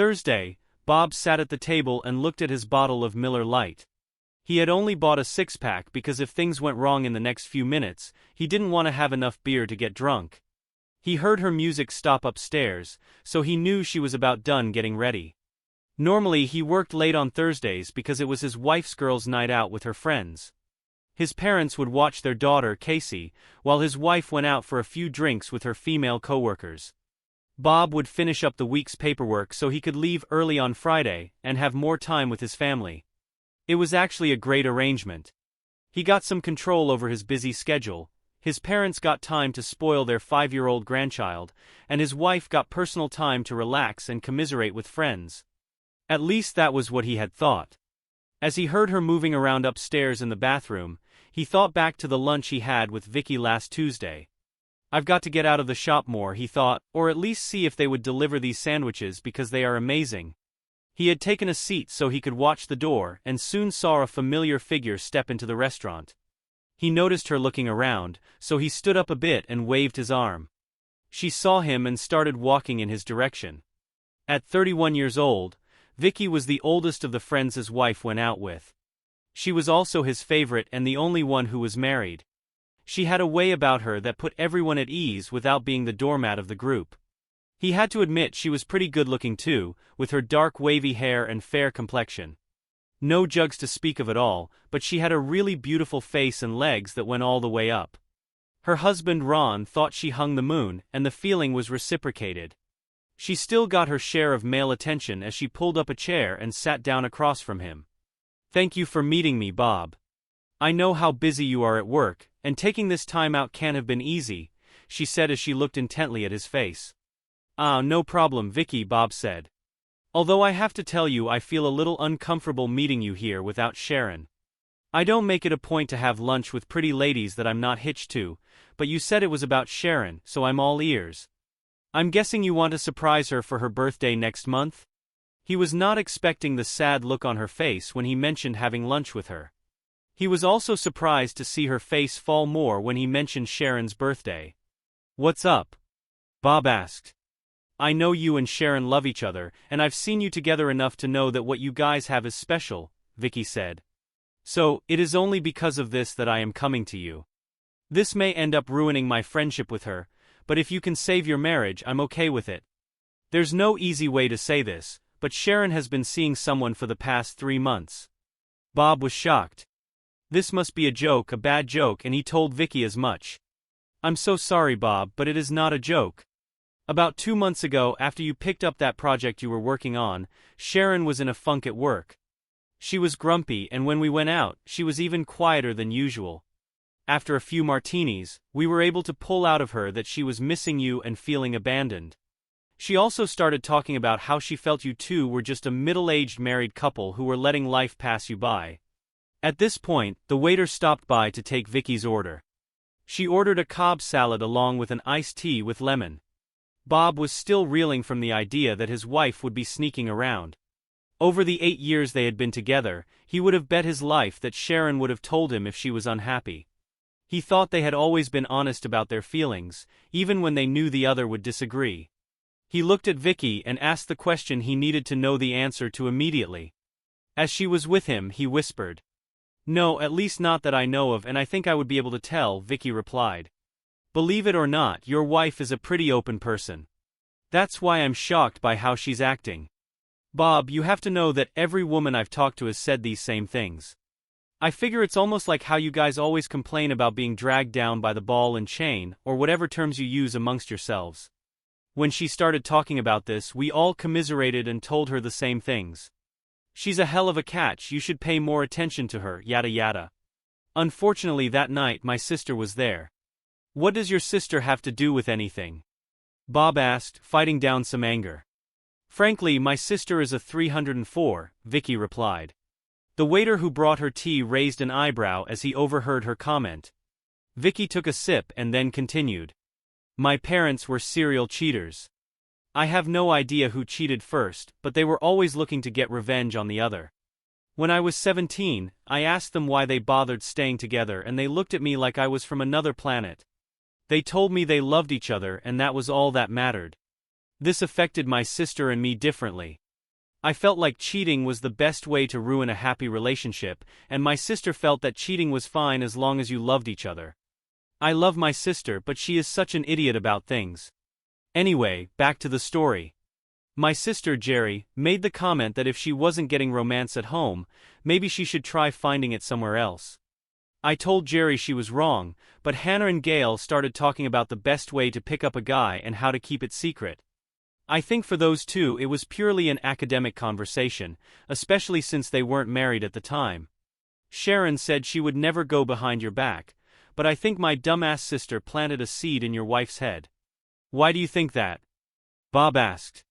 Thursday, Bob sat at the table and looked at his bottle of Miller Lite. He had only bought a six-pack because if things went wrong in the next few minutes, he didn't want to have enough beer to get drunk. He heard her music stop upstairs, so he knew she was about done getting ready. Normally he worked late on Thursdays because it was his wife's girls' night out with her friends. His parents would watch their daughter, Casey, while his wife went out for a few drinks with her female coworkers. Bob would finish up the week's paperwork so he could leave early on Friday and have more time with his family. It was actually a great arrangement. He got some control over his busy schedule, his parents got time to spoil their 5-year-old grandchild, and his wife got personal time to relax and commiserate with friends. At least that was what he had thought. As he heard her moving around upstairs in the bathroom, he thought back to the lunch he had with Vicky last Tuesday. I've got to get out of the shop more, he thought, or at least see if they would deliver these sandwiches because they are amazing. He had taken a seat so he could watch the door and soon saw a familiar figure step into the restaurant. He noticed her looking around, so he stood up a bit and waved his arm. She saw him and started walking in his direction. At 31 years old, Vicky was the oldest of the friends his wife went out with. She was also his favorite and the only one who was married. She had a way about her that put everyone at ease without being the doormat of the group. He had to admit she was pretty good-looking too, with her dark wavy hair and fair complexion. No jugs to speak of at all, but she had a really beautiful face and legs that went all the way up. Her husband Ron thought she hung the moon, and the feeling was reciprocated. She still got her share of male attention as she pulled up a chair and sat down across from him. "Thank you for meeting me, Bob. I know how busy you are at work, and taking this time out can't have been easy," she said as she looked intently at his face. "Ah, no problem, Vicky," Bob said. "Although I have to tell you I feel a little uncomfortable meeting you here without Sharon. I don't make it a point to have lunch with pretty ladies that I'm not hitched to, but you said it was about Sharon, so I'm all ears. I'm guessing you want to surprise her for her birthday next month?" He was not expecting the sad look on her face when he mentioned having lunch with her. He was also surprised to see her face fall more when he mentioned Sharon's birthday. "What's up?" Bob asked. "I know you and Sharon love each other, and I've seen you together enough to know that what you guys have is special," Vicky said. "So, it is only because of this that I am coming to you. This may end up ruining my friendship with her, but if you can save your marriage, I'm okay with it. There's no easy way to say this, but Sharon has been seeing someone for the past 3 months. Bob was shocked. This must be a joke, a bad joke, and he told Vicky as much. "I'm so sorry, Bob, but it is not a joke. About 2 months ago, after you picked up that project you were working on, Sharon was in a funk at work. She was grumpy, and when we went out, she was even quieter than usual. After a few martinis, we were able to pull out of her that she was missing you and feeling abandoned. She also started talking about how she felt you two were just a middle-aged married couple who were letting life pass you by." At this point, the waiter stopped by to take Vicky's order. She ordered a Cobb salad along with an iced tea with lemon. Bob was still reeling from the idea that his wife would be sneaking around. Over the 8 years they had been together, he would have bet his life that Sharon would have told him if she was unhappy. He thought they had always been honest about their feelings, even when they knew the other would disagree. He looked at Vicky and asked the question he needed to know the answer to immediately. As she was with him, he whispered. "No, at least not that I know of, and I think I would be able to tell," Vicky replied. "Believe it or not, your wife is a pretty open person. That's why I'm shocked by how she's acting. Bob, you have to know that every woman I've talked to has said these same things. I figure it's almost like how you guys always complain about being dragged down by the ball and chain, or whatever terms you use amongst yourselves." When she started talking about this, we all commiserated and told her the same things. "She's a hell of a catch, you should pay more attention to her, yada yada. Unfortunately that night my sister was there." "What does your sister have to do with anything?" Bob asked, fighting down some anger. "Frankly, my sister is a 304, Vicky replied. The waiter who brought her tea raised an eyebrow as he overheard her comment. Vicky took a sip and then continued. "My parents were serial cheaters. I have no idea who cheated first, but they were always looking to get revenge on the other. When I was 17, I asked them why they bothered staying together and they looked at me like I was from another planet. They told me they loved each other and that was all that mattered. This affected my sister and me differently. I felt like cheating was the best way to ruin a happy relationship, and my sister felt that cheating was fine as long as you loved each other. I love my sister, but she is such an idiot about things. Anyway, back to the story. My sister, Jerry, made the comment that if she wasn't getting romance at home, maybe she should try finding it somewhere else. I told Jerry she was wrong, but Hannah and Gail started talking about the best way to pick up a guy and how to keep it secret. I think for those two it was purely an academic conversation, especially since they weren't married at the time. Sharon said she would never go behind your back, but I think my dumbass sister planted a seed in your wife's head. Why do you think that? Bob asked.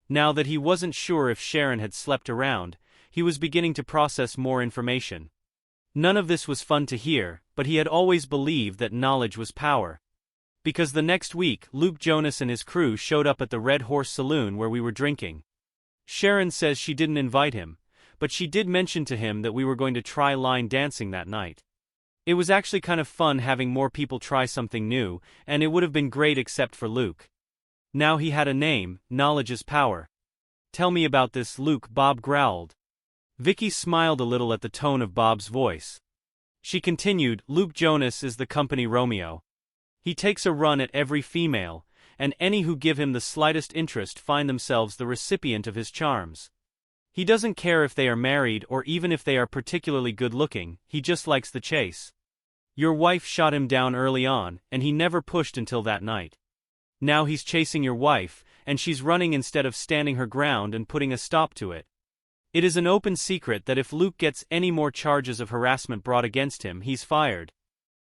Now that he wasn't sure if Sharon had slept around, he was beginning to process more information. None of this was fun to hear, but he had always believed that knowledge was power. Because the next week, Luke Jonas and his crew showed up at the Red Horse Saloon where we were drinking. Sharon says she didn't invite him, but she did mention to him that we were going to try line dancing that night. It was actually kind of fun having more people try something new, and it would have been great except for Luke. Now he had a name, knowledge is power. Tell me about this, Luke, Bob growled. Vicky smiled a little at the tone of Bob's voice. She continued, Luke Jonas is the company Romeo. He takes a run at every female, and any who give him the slightest interest find themselves the recipient of his charms. He doesn't care if they are married or even if they are particularly good-looking, he just likes the chase. Your wife shot him down early on, and he never pushed until that night. Now he's chasing your wife, and she's running instead of standing her ground and putting a stop to it. It is an open secret that if Luke gets any more charges of harassment brought against him, he's fired.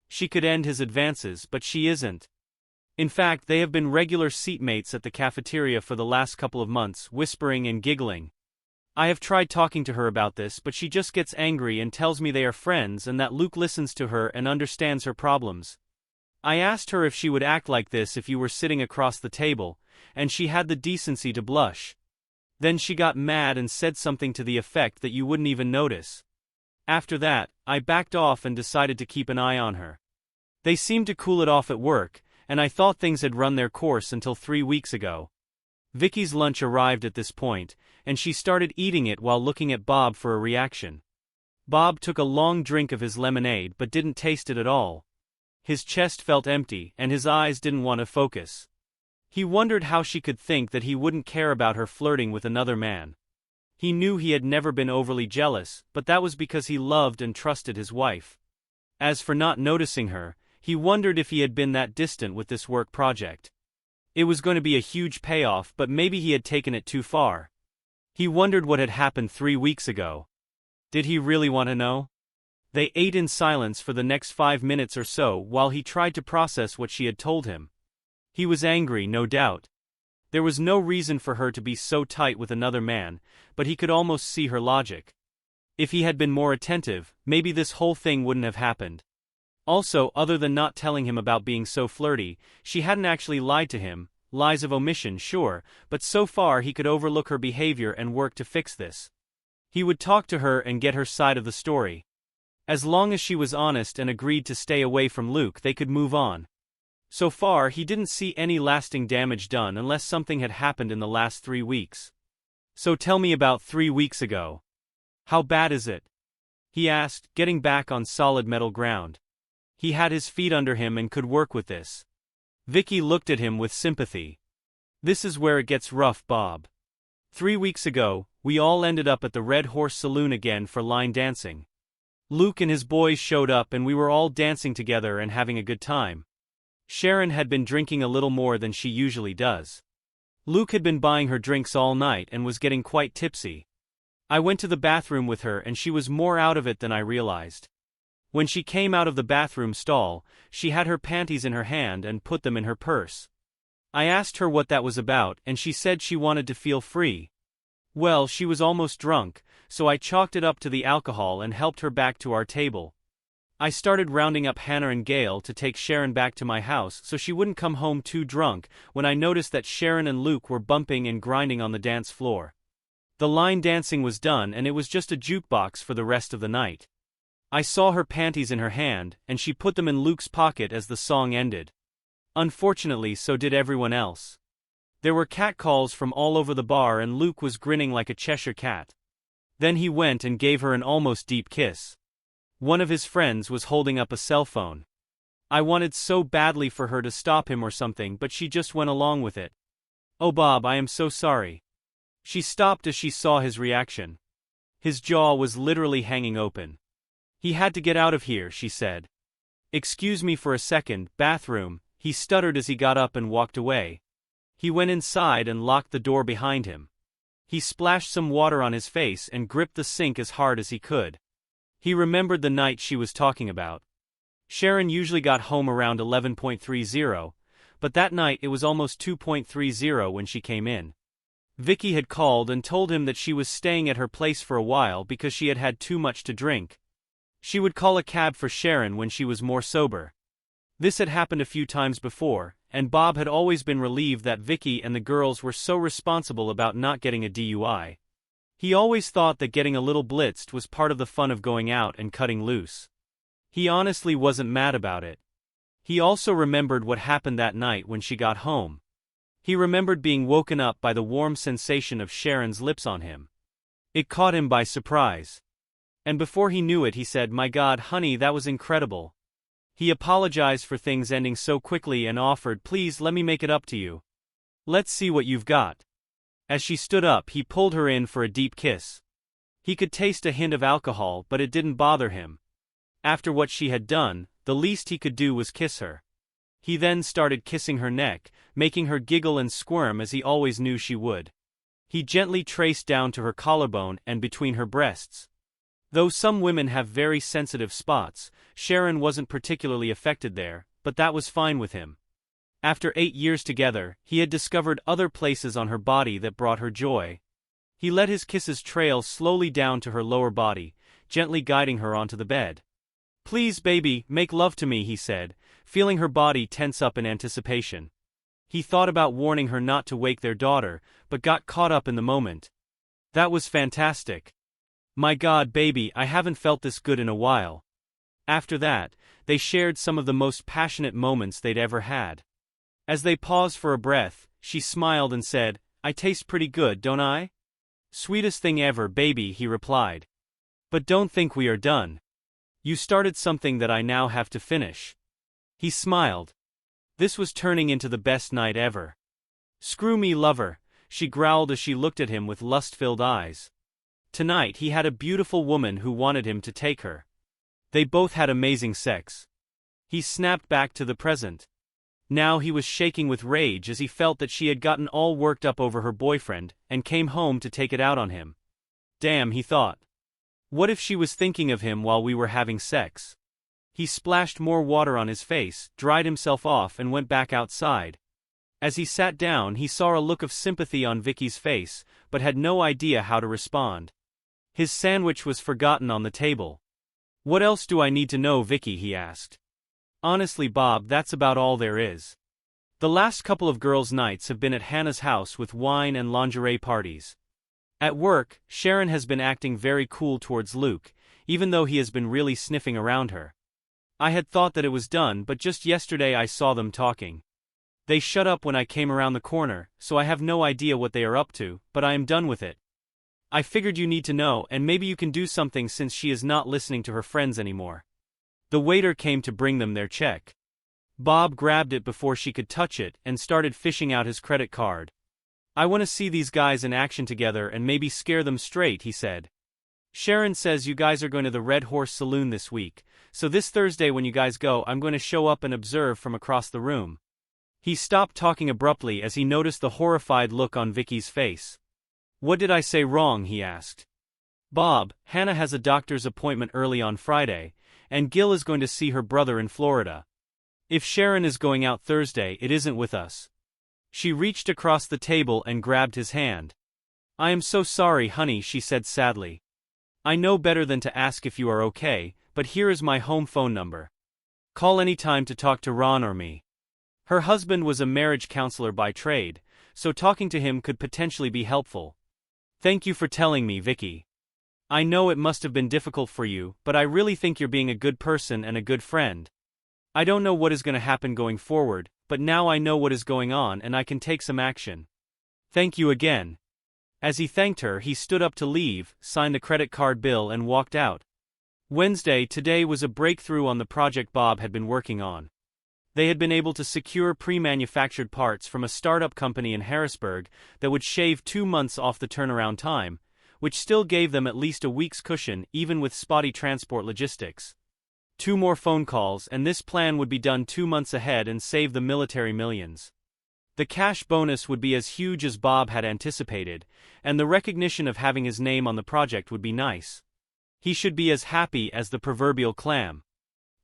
She could end his advances, but she isn't. In fact, they have been regular seatmates at the cafeteria for the last couple of months, whispering and giggling. I have tried talking to her about this, but she just gets angry and tells me they are friends and that Luke listens to her and understands her problems. I asked her if she would act like this if you were sitting across the table, and she had the decency to blush. Then she got mad and said something to the effect that you wouldn't even notice. After that, I backed off and decided to keep an eye on her. They seemed to cool it off at work, and I thought things had run their course until 3 weeks ago. Vicky's lunch arrived at this point, and she started eating it while looking at Bob for a reaction. Bob took a long drink of his lemonade but didn't taste it at all. His chest felt empty, and his eyes didn't want to focus. He wondered how she could think that he wouldn't care about her flirting with another man. He knew he had never been overly jealous, but that was because he loved and trusted his wife. As for not noticing her, he wondered if he had been that distant with this work project. It was going to be a huge payoff, but maybe he had taken it too far. He wondered what had happened 3 weeks ago. Did he really want to know? They ate in silence for the next 5 minutes or so while he tried to process what she had told him. He was angry, no doubt. There was no reason for her to be so tight with another man, but he could almost see her logic. If he had been more attentive, maybe this whole thing wouldn't have happened. Also, other than not telling him about being so flirty, she hadn't actually lied to him. Lies of omission, sure, but so far he could overlook her behavior and work to fix this. He would talk to her and get her side of the story. As long as she was honest and agreed to stay away from Luke, they could move on. So far, he didn't see any lasting damage done unless something had happened in the last 3 weeks. So tell me about 3 weeks ago. How bad is it? He asked, getting back on solid metal ground. He had his feet under him and could work with this. Vicky looked at him with sympathy. This is where it gets rough, Bob. 3 weeks ago, we all ended up at the Red Horse Saloon again for line dancing. Luke and his boys showed up and we were all dancing together and having a good time. Sharon had been drinking a little more than she usually does. Luke had been buying her drinks all night and was getting quite tipsy. I went to the bathroom with her and she was more out of it than I realized. When she came out of the bathroom stall, she had her panties in her hand and put them in her purse. I asked her what that was about and she said she wanted to feel free. Well, she was almost drunk, so I chalked it up to the alcohol and helped her back to our table. I started rounding up Hannah and Gail to take Sharon back to my house so she wouldn't come home too drunk when I noticed that Sharon and Luke were bumping and grinding on the dance floor. The line dancing was done and it was just a jukebox for the rest of the night. I saw her panties in her hand, and she put them in Luke's pocket as the song ended. Unfortunately, so did everyone else. There were catcalls from all over the bar and Luke was grinning like a Cheshire cat. Then he went and gave her an almost deep kiss. One of his friends was holding up a cell phone. I wanted so badly for her to stop him or something, but she just went along with it. Oh Bob, I am so sorry. She stopped as she saw his reaction. His jaw was literally hanging open. He had to get out of here, she said. Excuse me for a second, bathroom, he stuttered as he got up and walked away. He went inside and locked the door behind him. He splashed some water on his face and gripped the sink as hard as he could. He remembered the night she was talking about. Sharon usually got home around 11:30, but that night it was almost 2:30 when she came in. Vicky had called and told him that she was staying at her place for a while because she had had too much to drink. She would call a cab for Sharon when she was more sober. This had happened a few times before, and Bob had always been relieved that Vicky and the girls were so responsible about not getting a DUI. He always thought that getting a little blitzed was part of the fun of going out and cutting loose. He honestly wasn't mad about it. He also remembered what happened that night when she got home. He remembered being woken up by the warm sensation of Sharon's lips on him. It caught him by surprise. And before he knew it he said, "My God, honey, that was incredible." He apologized for things ending so quickly and offered, "Please let me make it up to you. Let's see what you've got." As she stood up he pulled her in for a deep kiss. He could taste a hint of alcohol, but it didn't bother him. After what she had done, the least he could do was kiss her. He then started kissing her neck, making her giggle and squirm as he always knew she would. He gently traced down to her collarbone and between her breasts. Though some women have very sensitive spots, Sharon wasn't particularly affected there, but that was fine with him. After 8 years together, he had discovered other places on her body that brought her joy. He let his kisses trail slowly down to her lower body, gently guiding her onto the bed. "Please, baby, make love to me," he said, feeling her body tense up in anticipation. He thought about warning her not to wake their daughter, but got caught up in the moment. That was fantastic. "My God, baby, I haven't felt this good in a while." After that, they shared some of the most passionate moments they'd ever had. As they paused for a breath, she smiled and said, "I taste pretty good, don't I?" "Sweetest thing ever, baby," he replied. "But don't think we are done. You started something that I now have to finish." He smiled. This was turning into the best night ever. "Screw me, lover," she growled as she looked at him with lust-filled eyes. Tonight he had a beautiful woman who wanted him to take her. They both had amazing sex. He snapped back to the present. Now he was shaking with rage as he felt that she had gotten all worked up over her boyfriend and came home to take it out on him. Damn, he thought. What if she was thinking of him while we were having sex? He splashed more water on his face, dried himself off and went back outside. As he sat down he saw a look of sympathy on Vicky's face, but had no idea how to respond. His sandwich was forgotten on the table. "What else do I need to know, Vicky?" he asked. "Honestly, Bob, that's about all there is. The last couple of girls' nights have been at Hannah's house with wine and lingerie parties. At work, Sharon has been acting very cool towards Luke, even though he has been really sniffing around her. I had thought that it was done, but just yesterday I saw them talking. They shut up when I came around the corner, so I have no idea what they are up to, but I am done with it. I figured you need to know, and maybe you can do something since she is not listening to her friends anymore." The waiter came to bring them their check. Bob grabbed it before she could touch it and started fishing out his credit card. "I want to see these guys in action together and maybe scare them straight," he said. "Sharon says you guys are going to the Red Horse Saloon this week, so this Thursday when you guys go I'm going to show up and observe from across the room." He stopped talking abruptly as he noticed the horrified look on Vicky's face. "What did I say wrong?" he asked. "Bob, Hannah has a doctor's appointment early on Friday, and Gil is going to see her brother in Florida. If Sharon is going out Thursday it isn't with us." She reached across the table and grabbed his hand. "I am so sorry, honey," she said sadly. "I know better than to ask if you are okay, but here is my home phone number. Call any time to talk to Ron or me." Her husband was a marriage counselor by trade, so talking to him could potentially be helpful. "Thank you for telling me, Vicky. I know it must have been difficult for you, but I really think you're being a good person and a good friend. I don't know what is going to happen going forward, but now I know what is going on and I can take some action. Thank you again. As he thanked her, he stood up to leave, signed the credit card bill and walked out. Today was a breakthrough on the project Bob had been working on. They had been able to secure pre-manufactured parts from a startup company in Harrisburg that would shave 2 months off the turnaround time, which still gave them at least a week's cushion even with spotty transport logistics. 2 more phone calls and this plan would be done 2 months ahead and save the military millions. The cash bonus would be as huge as Bob had anticipated, and the recognition of having his name on the project would be nice. He should be as happy as the proverbial clam.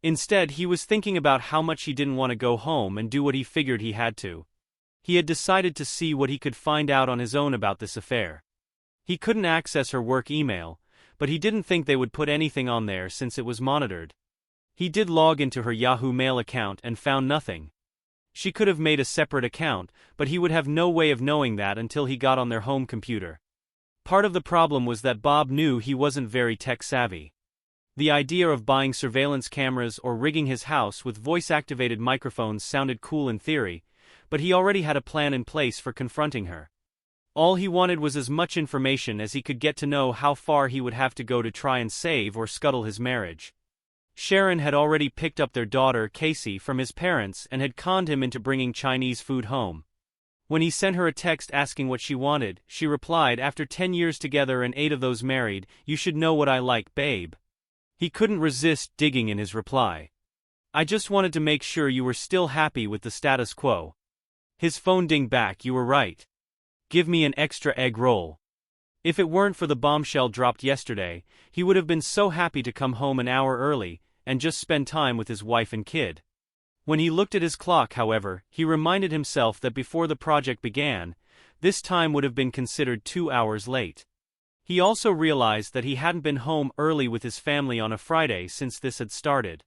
Instead, he was thinking about how much he didn't want to go home and do what he figured he had to. He had decided to see what he could find out on his own about this affair. He couldn't access her work email, but he didn't think they would put anything on there since it was monitored. He did log into her Yahoo Mail account and found nothing. She could have made a separate account, but he would have no way of knowing that until he got on their home computer. Part of the problem was that Bob knew he wasn't very tech-savvy. The idea of buying surveillance cameras or rigging his house with voice-activated microphones sounded cool in theory, but he already had a plan in place for confronting her. All he wanted was as much information as he could get to know how far he would have to go to try and save or scuttle his marriage. Sharon had already picked up their daughter, Casey, from his parents and had conned him into bringing Chinese food home. When he sent her a text asking what she wanted, she replied, "After 10 years together and 8 of those married, you should know what I like, babe." He couldn't resist digging in his reply. "I just wanted to make sure you were still happy with the status quo." His phone dinged back, "You were right. Give me an extra egg roll." If it weren't for the bombshell dropped yesterday, he would have been so happy to come home an hour early and just spend time with his wife and kid. When he looked at his clock, however, he reminded himself that before the project began, this time would have been considered 2 hours late. He also realized that he hadn't been home early with his family on a Friday since this had started.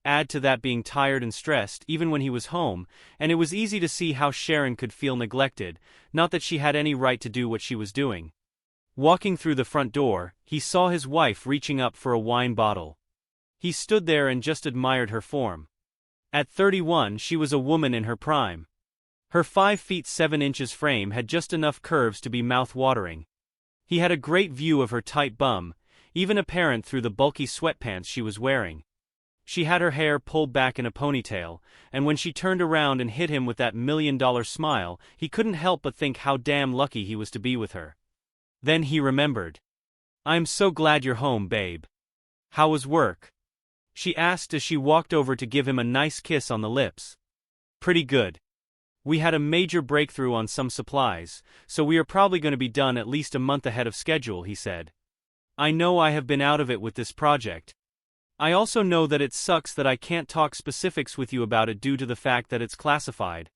Add to that being tired and stressed even when he was home, and it was easy to see how Sharon could feel neglected, not that she had any right to do what she was doing. Walking through the front door, he saw his wife reaching up for a wine bottle. He stood there and just admired her form. At 31, she was a woman in her prime. Her 5 feet 7 inches frame had just enough curves to be mouth-watering. He had a great view of her tight bum, even apparent through the bulky sweatpants she was wearing. She had her hair pulled back in a ponytail, and when she turned around and hit him with that $1,000,000 smile, he couldn't help but think how damn lucky he was to be with her. Then he remembered. "I'm so glad you're home, babe. How was work?" she asked as she walked over to give him a nice kiss on the lips. "Pretty good. We had a major breakthrough on some supplies, so we are probably going to be done at least a month ahead of schedule," he said. "I know I have been out of it with this project. I also know that it sucks that I can't talk specifics with you about it due to the fact that it's classified.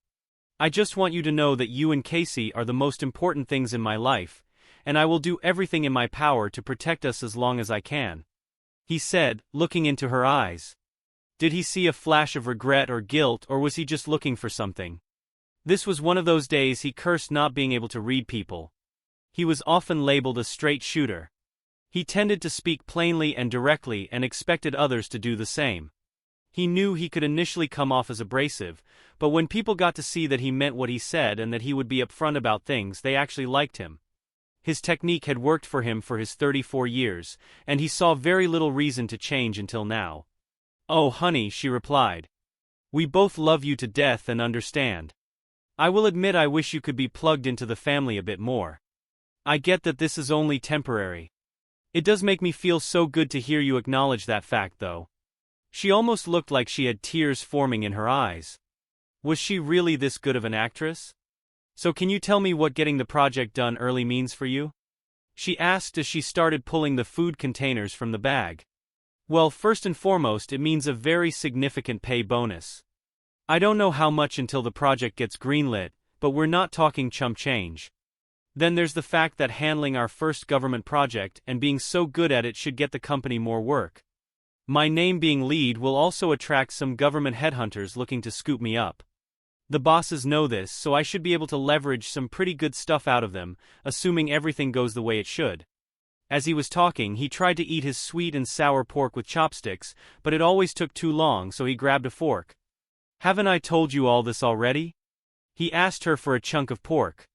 I just want you to know that you and Casey are the most important things in my life, and I will do everything in my power to protect us as long as I can," he said, looking into her eyes. Did he see a flash of regret or guilt, or was he just looking for something? This was one of those days he cursed not being able to read people. He was often labeled a straight shooter. He tended to speak plainly and directly and expected others to do the same. He knew he could initially come off as abrasive, but when people got to see that he meant what he said and that he would be upfront about things, they actually liked him. His technique had worked for him for his 34 years, and he saw very little reason to change until now. "Oh, honey," she replied. "We both love you to death and understand. I will admit I wish you could be plugged into the family a bit more. I get that this is only temporary. It does make me feel so good to hear you acknowledge that fact, though." She almost looked like she had tears forming in her eyes. Was she really this good of an actress? "So can you tell me what getting the project done early means for you?" she asked as she started pulling the food containers from the bag. "Well, first and foremost, it means a very significant pay bonus. I don't know how much until the project gets greenlit, but we're not talking chump change. Then there's the fact that handling our first government project and being so good at it should get the company more work. My name being lead will also attract some government headhunters looking to scoop me up. The bosses know this, so I should be able to leverage some pretty good stuff out of them, assuming everything goes the way it should." As he was talking, he tried to eat his sweet and sour pork with chopsticks, but it always took too long, so he grabbed a fork. "Haven't I told you all this already?" he asked her for a chunk of pork.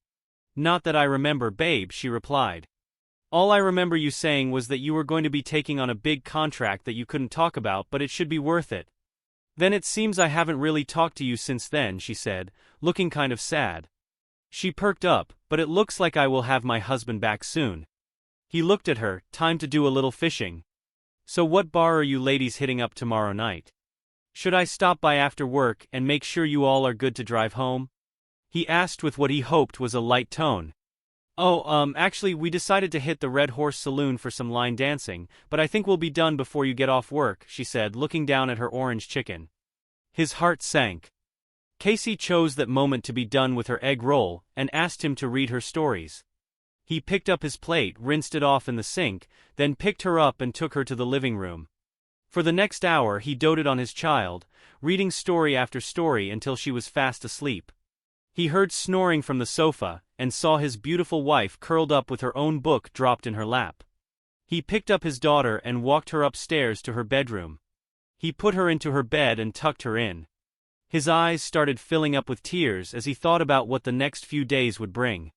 Not that I remember, babe, she replied. All I remember you saying was that you were going to be taking on a big contract that you couldn't talk about, but it should be worth it. Then it seems I haven't really talked to you since then, she said, looking kind of sad. She perked up, but it looks like I will have my husband back soon. He looked at her, time to do a little fishing. So what bar are you ladies hitting up tomorrow night? Should I stop by after work and make sure you all are good to drive home? He asked with what he hoped was a light tone. Oh, actually we decided to hit the Red Horse Saloon for some line dancing, but I think we'll be done before you get off work, she said, looking down at her orange chicken. His heart sank. Casey chose that moment to be done with her egg roll, and asked him to read her stories. He picked up his plate, rinsed it off in the sink, then picked her up and took her to the living room. For the next hour he doted on his child, reading story after story until she was fast asleep. He heard snoring from the sofa, and saw his beautiful wife curled up with her own book dropped in her lap. He picked up his daughter and walked her upstairs to her bedroom. He put her into her bed and tucked her in. His eyes started filling up with tears as he thought about what the next few days would bring.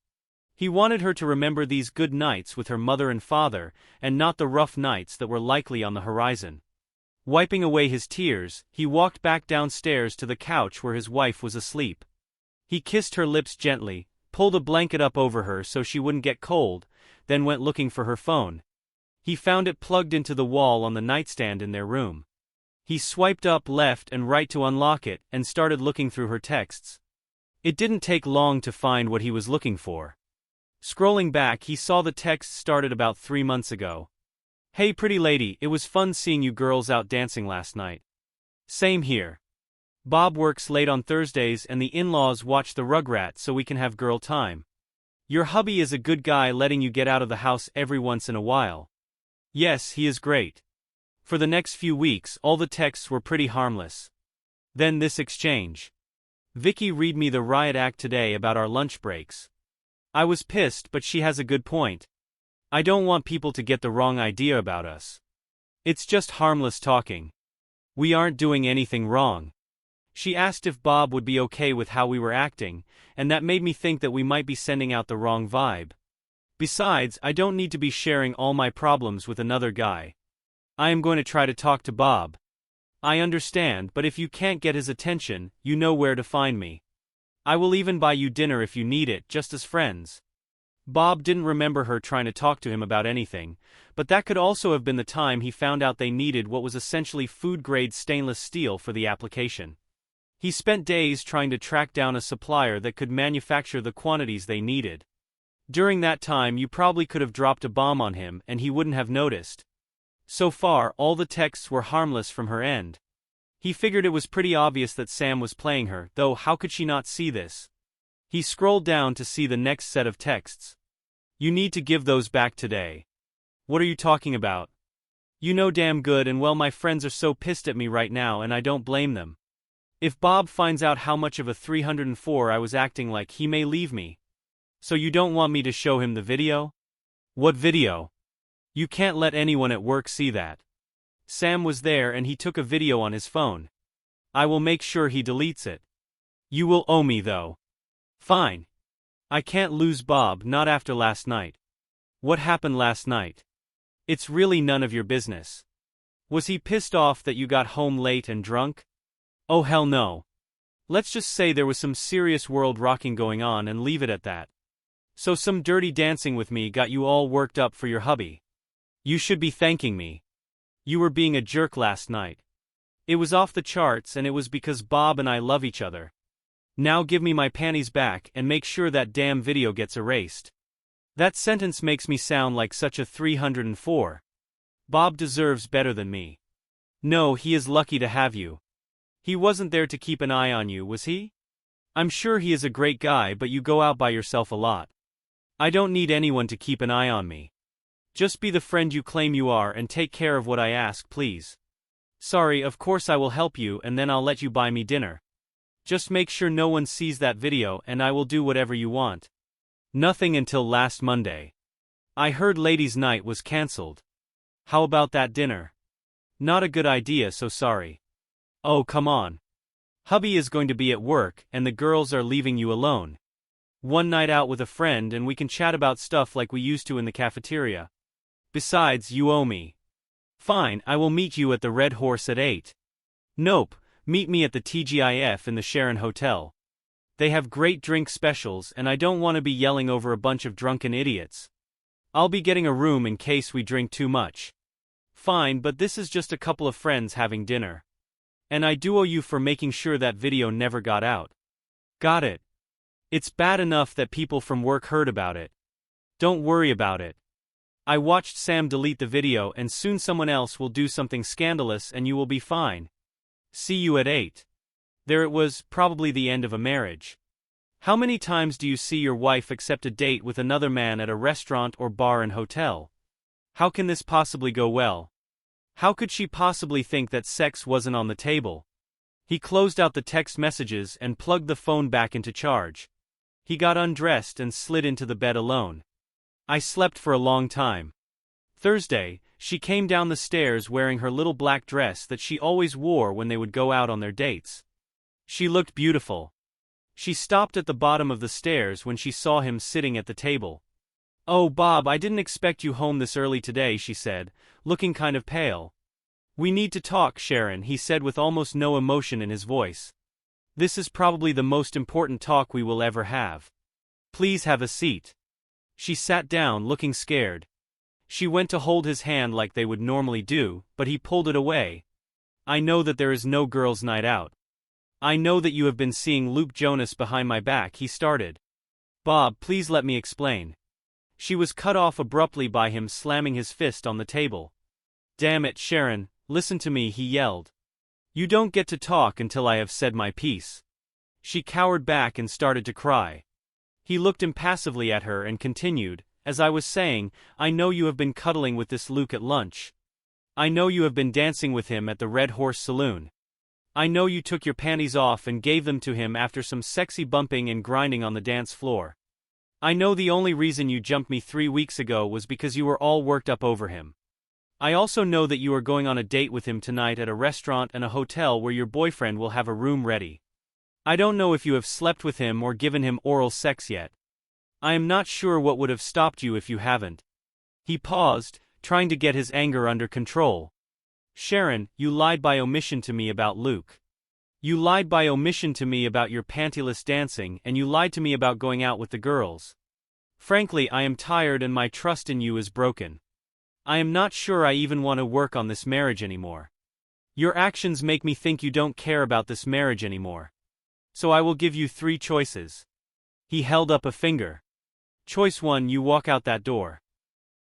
He wanted her to remember these good nights with her mother and father, and not the rough nights that were likely on the horizon. Wiping away his tears, he walked back downstairs to the couch where his wife was asleep. He kissed her lips gently, pulled a blanket up over her so she wouldn't get cold, then went looking for her phone. He found it plugged into the wall on the nightstand in their room. He swiped up left and right to unlock it and started looking through her texts. It didn't take long to find what he was looking for. Scrolling back, he saw the text started about 3 months ago. Hey pretty lady, it was fun seeing you girls out dancing last night. Same here. Bob works late on Thursdays and the in-laws watch the Rugrats so we can have girl time. Your hubby is a good guy letting you get out of the house every once in a while. Yes, he is great. For the next few weeks, all the texts were pretty harmless. Then this exchange. Vicky read me the riot act today about our lunch breaks. I was pissed, but she has a good point. I don't want people to get the wrong idea about us. It's just harmless talking. We aren't doing anything wrong. She asked if Bob would be okay with how we were acting, and that made me think that we might be sending out the wrong vibe. Besides, I don't need to be sharing all my problems with another guy. I am going to try to talk to Bob. I understand, but if you can't get his attention, you know where to find me. I will even buy you dinner if you need it, just as friends. Bob didn't remember her trying to talk to him about anything, but that could also have been the time he found out they needed what was essentially food-grade stainless steel for the application. He spent days trying to track down a supplier that could manufacture the quantities they needed. During that time you probably could have dropped a bomb on him and he wouldn't have noticed. So far, all the texts were harmless from her end. He figured it was pretty obvious that Sam was playing her, though how could she not see this? He scrolled down to see the next set of texts. You need to give those back today. What are you talking about? You know damn good and well my friends are so pissed at me right now and I don't blame them. If Bob finds out how much of a 304 I was acting like, he may leave me. So you don't want me to show him the video? What video? You can't let anyone at work see that. Sam was there and he took a video on his phone. I will make sure he deletes it. You will owe me though. Fine. I can't lose Bob, not after last night. What happened last night? It's really none of your business. Was he pissed off that you got home late and drunk? Oh hell no. Let's just say there was some serious world rocking going on and leave it at that. So some dirty dancing with me got you all worked up for your hubby. You should be thanking me. You were being a jerk last night. It was off the charts and it was because Bob and I love each other. Now give me my panties back and make sure that damn video gets erased. That sentence makes me sound like such a 304. Bob deserves better than me. No, he is lucky to have you. He wasn't there to keep an eye on you, was he? I'm sure he is a great guy, but you go out by yourself a lot. I don't need anyone to keep an eye on me. Just be the friend you claim you are and take care of what I ask, please. Sorry, of course I will help you and then I'll let you buy me dinner. Just make sure no one sees that video and I will do whatever you want. Nothing until last Monday. I heard ladies' night was cancelled. How about that dinner? Not a good idea, so sorry. Oh come on. Hubby is going to be at work and the girls are leaving you alone. One night out with a friend and we can chat about stuff like we used to in the cafeteria. Besides, you owe me. Fine, I will meet you at the Red Horse at 8. Nope, meet me at the TGIF in the Sharon Hotel. They have great drink specials and I don't want to be yelling over a bunch of drunken idiots. I'll be getting a room in case we drink too much. Fine, but this is just a couple of friends having dinner. And I do owe you for making sure that video never got out. Got it. It's bad enough that people from work heard about it. Don't worry about it. I watched Sam delete the video and soon someone else will do something scandalous and you will be fine. See you at 8. There it was, probably the end of a marriage. How many times do you see your wife accept a date with another man at a restaurant or bar and hotel? How can this possibly go well? How could she possibly think that sex wasn't on the table? He closed out the text messages and plugged the phone back into charge. He got undressed and slid into the bed alone. I slept for a long time. Thursday, she came down the stairs wearing her little black dress that she always wore when they would go out on their dates. She looked beautiful. She stopped at the bottom of the stairs when she saw him sitting at the table. "Oh, Bob, I didn't expect you home this early today," she said, looking kind of pale. "We need to talk, Sharon," he said with almost no emotion in his voice. "This is probably the most important talk we will ever have. Please have a seat." She sat down, looking scared. She went to hold his hand like they would normally do, but he pulled it away. "I know that there is no girls' night out. I know that you have been seeing Luke Jonas behind my back," he started. "Bob, please let me explain." She was cut off abruptly by him slamming his fist on the table. "Damn it, Sharon, listen to me," he yelled. "You don't get to talk until I have said my piece." She cowered back and started to cry. He looked impassively at her and continued, "As I was saying, I know you have been cuddling with this Luke at lunch. I know you have been dancing with him at the Red Horse Saloon. I know you took your panties off and gave them to him after some sexy bumping and grinding on the dance floor. I know the only reason you jumped me 3 weeks ago was because you were all worked up over him. I also know that you are going on a date with him tonight at a restaurant and a hotel where your boyfriend will have a room ready. I don't know if you have slept with him or given him oral sex yet. I am not sure what would have stopped you if you haven't." He paused, trying to get his anger under control. "Sharon, you lied by omission to me about Luke. You lied by omission to me about your pantyless dancing and you lied to me about going out with the girls. Frankly, I am tired and my trust in you is broken. I am not sure I even want to work on this marriage anymore. Your actions make me think you don't care about this marriage anymore. So I will give you 3 choices." He held up a finger. "Choice 1, you walk out that door.